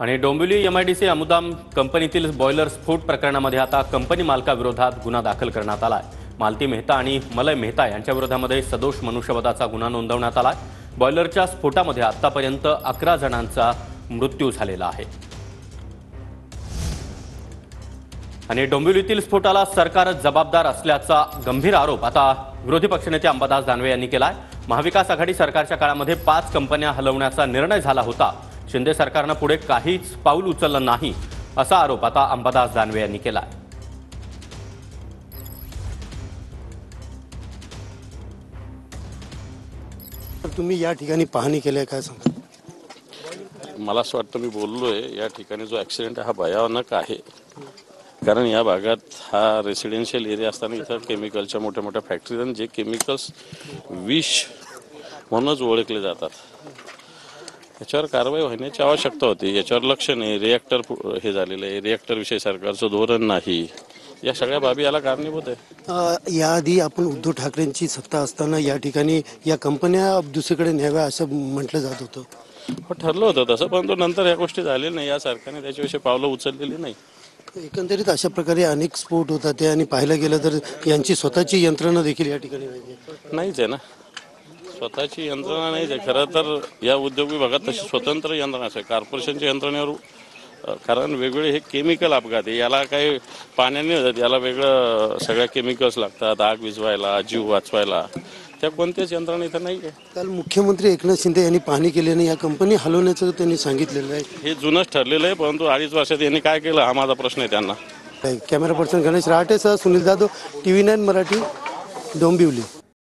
आणि डोंबिवली एमआयडीसी अमुदाम कंपनीतील बॉयलर स्फोट प्रकरणामध्ये आता कंपनी मालकाविरोधात गुन्हा दाखल करण्यात आलाय। मालती मेहता आणि मलय मेहता यांच्या विरोधामध्ये सदोष मनुष्यवधाचा गुन्हा नोंदवण्यात आलाय। बॉयलरच्या स्फोटामध्ये आतापर्यंत 11 जणांचा मृत्यू झालेला आहे। आणि डोंबिवलीतील स्फोटाला सरकार जबाबदार असल्याचा गंभीर आरोप आता विरोधी पक्षनेते अंबादास दानवे यांनी केलाय। महाविकास आघाडी सरकारच्या काळामध्ये 5 कंपन्या हलवण्याचा निर्णय झाला होता। शिंदे सरकारने पुढे काहीच पाऊल उचललं नाही असा आरोप आता अंबादास दानवे यांनी केलाय। तुम्ही या ठिकाणी पाहणी केली काय सांगा? मला असं वाटतं मी बोललोय या ठिकाणी जो ॲक्सिडेंट हा भयानक आहे, कारण या भागात हा रेसिडेन्शियल एरिया असताना इथं केमिकलच्या मोठ्या मोठ्या फॅक्टरीज आणि जे केमिकल्स विष म्हणूनच ओळखले जातात, याच्यावर कारवाई होण्याची आवश्यकता होती। याच्यावर लक्ष नाही, रिएक्टर हे झालेलं आहे, रिएक्टर विषयी सरकारचं धोरण नाही, या सगळ्या बाबी याला कारणीभूत आहे। याआधी आपण उद्धव ठाकरेंची सत्ता असताना या ठिकाणी या कंपन्या दुसरीकडे न्याव्या असं म्हटलं जात होतं। ठरलं होतं तसं, परंतु नंतर या गोष्टी झालेल्या नाही, या सरकारने त्याच्याविषयी पावलं उचललेली नाही। एकंदरीत अशा प्रकारे अनेक स्फोट होतात ते, आणि पाहायला गेलं तर यांची स्वतःची यंत्रणा देखील या ठिकाणी नाहीच आहे ना, स्वतःची यंत्रणा नाहीच आहे। खरं तर या उद्योग विभागात तशी स्वतंत्र यंत्रणा असते, कॉर्पोरेशनच्या यंत्रणेवर, कारण वेगवेगळे हे केमिकल अपघात आहे, याला काही पाण्याने होतात, याला वेगळं सगळ्या केमिकल्स लागतात, आग विझवायला, जीव वाचवायला, त्या कोणत्याच यंत्रणा इथं नाही आहे। काल मुख्यमंत्री एकनाथ शिंदे यांनी पाहणी केल्याने या कंपनी हलवण्याचं त्यांनी सांगितलेलं आहे। हे जुनच ठरलेलं आहे, परंतु 2.5 वर्षात यांनी काय केलं हा माझा प्रश्न आहे त्यांना। कॅमेरा पर्सन गणेश रहाटेसह सुनील जाधव, TV9 मराठी, डोंबिवली।